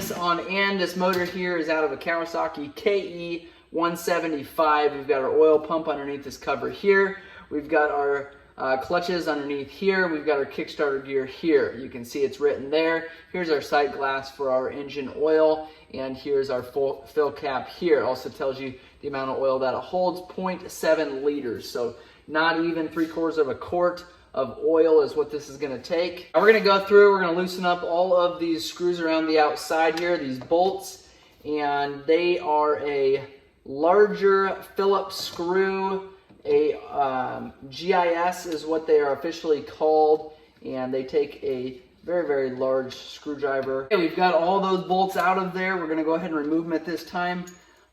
things on end. This motor here is out of a Kawasaki KE 175. We've got our oil pump underneath this cover here. We've got our clutches underneath here. We've got our Kickstarter gear here. You can see it's written there. Here's our sight glass for our engine oil, and here's our full fill cap here. It also tells you the amount of oil that it holds, 0.7 liters. So not even 3/4 of a quart of oil is what this is going to take. We're going to go through, we're going to loosen up all of these screws around the outside here, these bolts, and they are a larger Phillips screw. A GIS is what they are officially called, and they take a very, very large screwdriver. Okay, we've got all those bolts out of there. We're going to go ahead and remove them at this time.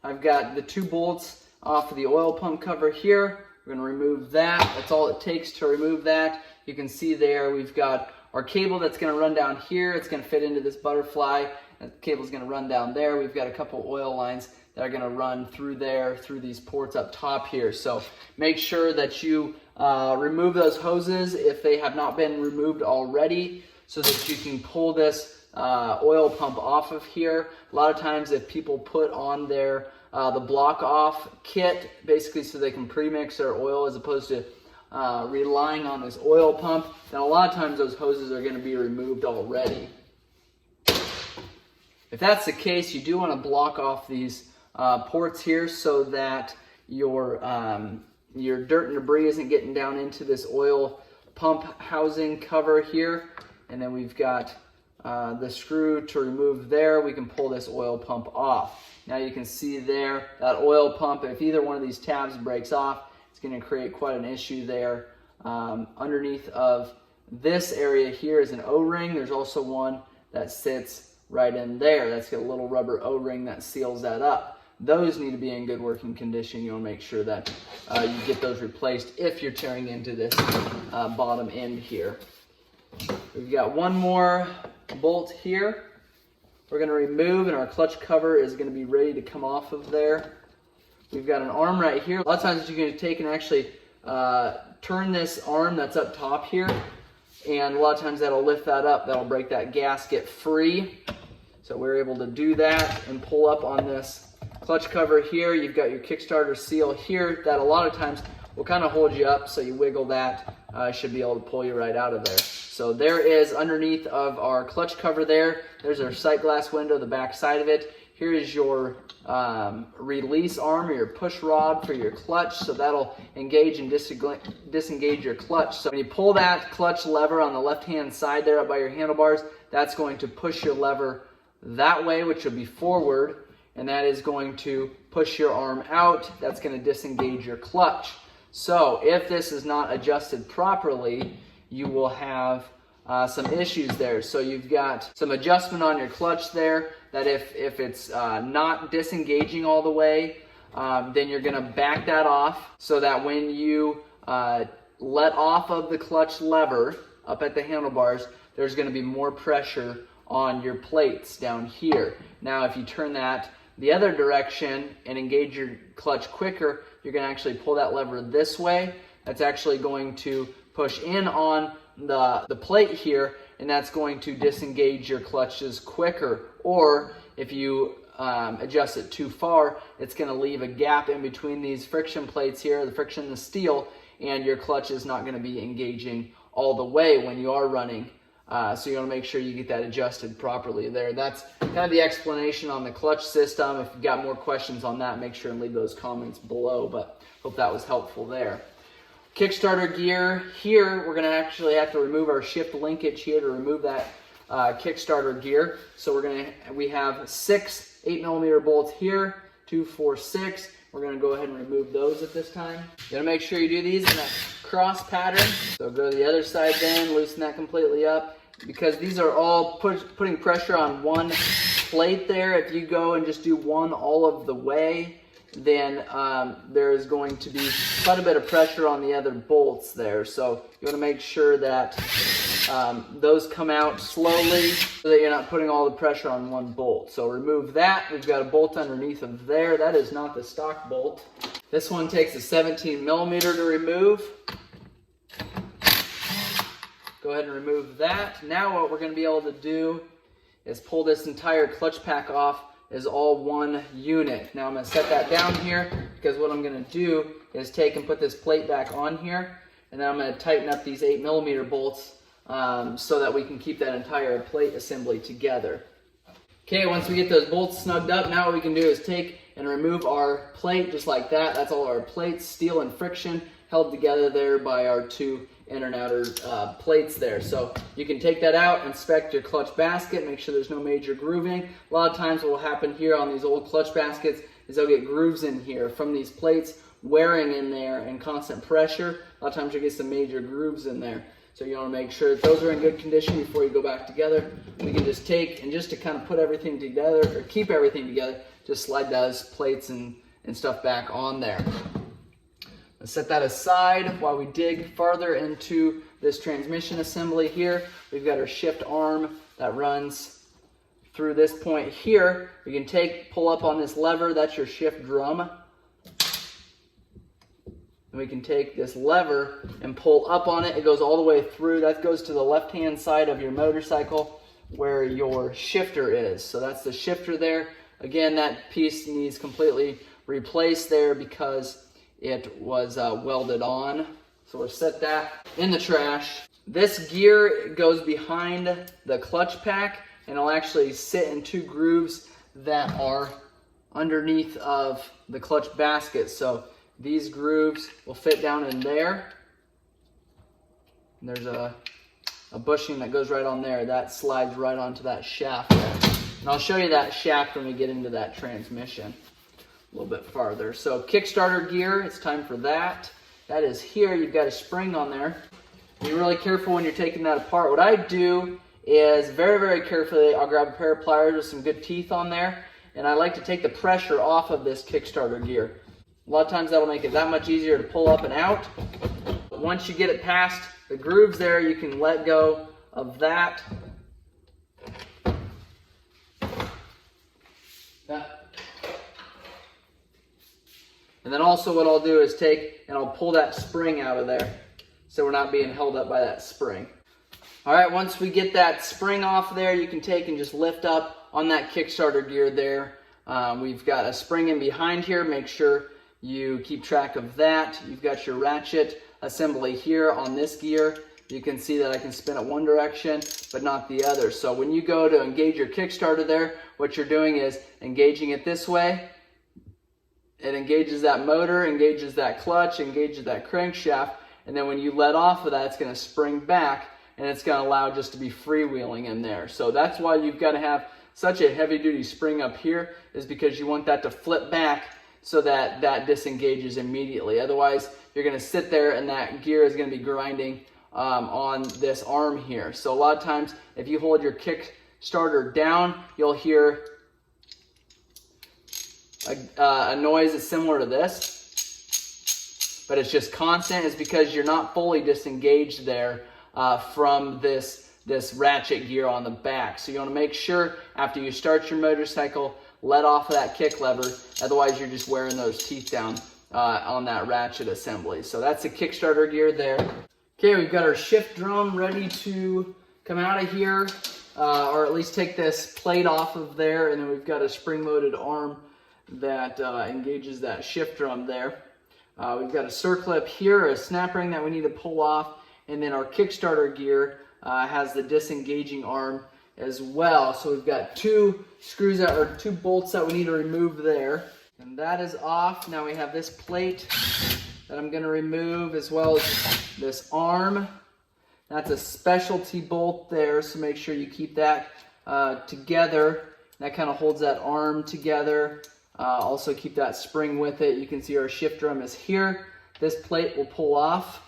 I've got the 2 bolts off of the oil pump cover here. We're going to remove that. That's all it takes to remove that. You can see there we've got our cable that's going to run down here. It's going to fit into this butterfly. The cable is going to run down there. We've got a couple oil lines that are going to run through there, through these ports up top here. So make sure that you remove those hoses if they have not been removed already, so that you can pull this oil pump off of here. A lot of times if people put on their the block off kit, basically so they can pre-mix their oil as opposed to relying on this oil pump, then a lot of times those hoses are going to be removed already. If that's the case, you do want to block off these ports here so that your dirt and debris isn't getting down into this oil pump housing cover here. And then we've got the screw to remove there. We can pull this oil pump off. Now you can see there that oil pump, if either one of these tabs breaks off, it's going to create quite an issue there. Underneath of this area here is an O-ring. There's also one that sits right in there. That's got a little rubber O-ring that seals that up. Those need to be in good working condition. You want to make sure that you get those replaced if you're tearing into this bottom end here. We've got one more bolt here we're going to remove, and our clutch cover is going to be ready to come off of there. We've got an arm right here. A lot of times what you're going to take and actually turn this arm that's up top here, and a lot of times that'll lift that up. That'll break that gasket free. So we're able to do that and pull up on this clutch cover here. You've got your Kickstarter seal here that a lot of times will kind of hold you up, so you wiggle that. Should be able to pull you right out of there. So there is underneath of our clutch cover there. There's our sight glass window, the back side of it. Here is your release arm or your push rod for your clutch, so that'll engage and disengage your clutch. So when you pull that clutch lever on the left-hand side there up by your handlebars, that's going to push your lever that way, which will be forward, and that is going to push your arm out. That's going to disengage your clutch. So if this is not adjusted properly, you will have some issues there. So you've got some adjustment on your clutch there, that if it's not disengaging all the way, then you're going to back that off, so that when you let off of the clutch lever up at the handlebars, there's going to be more pressure on your plates down here. Now if you turn that the other direction and engage your clutch quicker, you're going to actually pull that lever this way. That's actually going to push in on the plate here, and that's going to disengage your clutches quicker. Or if you adjust it too far, it's going to leave a gap in between these friction plates here, the friction in the steel, and your clutch is not going to be engaging all the way when you are running. So you want to make sure you get that adjusted properly there. That's kind of the explanation on the clutch system. If you've got more questions on that, make sure and leave those comments below, but hope that was helpful there. Kickstarter gear here, we're going to actually have to remove our shift linkage here to remove that Kickstarter gear. So we have 6 8mm bolts here, 2, 4, 6. We're going to go ahead and remove those at this time. You got to make sure you do these in that cross pattern. So go to the other side then, loosen that completely up, because these are all putting pressure on one plate there. If you go and just do one all of the way, then there is going to be quite a bit of pressure on the other bolts there. So you want to make sure that those come out slowly so that you're not putting all the pressure on one bolt. So remove that. We've got a bolt underneath of there. That is not the stock bolt. This one takes a 17mm to remove. Go ahead and remove that. Now what we're going to be able to do is pull this entire clutch pack off as all one unit. Now I'm going to set that down here because what I'm going to do is take and put this plate back on here, and then I'm going to tighten up these 8mm bolts so that we can keep that entire plate assembly together. Okay, once we get those bolts snugged up, now what we can do is take and remove our plate just like that. That's all our plates, steel and friction, held together there by our two inner and outer plates there. So you can take that out, inspect your clutch basket, make sure there's no major grooving. A lot of times what will happen here on these old clutch baskets is they'll get grooves in here from these plates wearing in there and constant pressure. A lot of times you'll get some major grooves in there. So you want to make sure that those are in good condition before you go back together. We can just take, and just to kind of put everything together, or keep everything together, just slide those plates and stuff back on there. Let's set that aside while we dig further into this transmission assembly here. We've got our shift arm that runs through this point here. We can pull up on this lever, that's your shift drum. And we can take this lever and pull up on it. It goes all the way through. That goes to the left-hand side of your motorcycle where your shifter is. So that's the shifter there. Again, that piece needs completely replaced there because it was welded on. So we'll set that in the trash. This gear goes behind the clutch pack, and it'll actually sit in two grooves that are underneath of the clutch basket. So these grooves will fit down in there. And there's a bushing that goes right on there. That slides right onto that shaft there. And I'll show you that shaft when we get into that transmission a little bit farther. So Kickstarter gear, it's time for that. That is here. You've got a spring on there. Be really careful when you're taking that apart. What I do is very, very carefully, I'll grab a pair of pliers with some good teeth on there, and I like to take the pressure off of this Kickstarter gear. A lot of times that'll make it that much easier to pull up and out. But once you get it past the grooves there, you can let go of that. And then also what I'll do is take and I'll pull that spring out of there so we're not being held up by that spring. All right, once we get that spring off there, you can take and just lift up on that Kickstarter gear there. We've got a spring in behind here. Make sure you keep track of that. You've got your ratchet assembly here on this gear. You can see that I can spin it one direction, but not the other. So when you go to engage your Kickstarter there, what you're doing is engaging it this way. It engages that motor, engages that clutch, engages that crankshaft, and then when you let off of that, it's going to spring back, and it's going to allow just to be freewheeling in there. So that's why you've got to have such a heavy-duty spring up here, is because you want that to flip back so that that disengages immediately. Otherwise, you're going to sit there and that gear is going to be grinding on this arm here. So a lot of times, if you hold your Kickstarter down, you'll hear a noise that's similar to this, but it's just constant. It's because you're not fully disengaged there from this ratchet gear on the back. So you want to make sure after you start your motorcycle, let off of that kick lever. Otherwise, you're just wearing those teeth down on that ratchet assembly. So that's the Kickstarter gear there. Okay, we've got our shift drum ready to come out of here, or at least take this plate off of there, and then we've got a spring-loaded arm that engages that shift drum there. We've got a circlip here, a snap ring that we need to pull off, and then our Kickstarter gear has the disengaging arm as well. So we've got two bolts that we need to remove there, and that is off. Now we have this plate that I'm going to remove, as well as this arm. That's a specialty bolt there, so make sure you keep that together. That kind of holds that arm together. Also keep that spring with it. You can see our shift drum is here. This plate will pull off.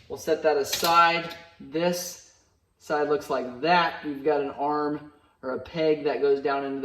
We'll set that aside. This side looks like that. You've got an arm or a peg that goes down into that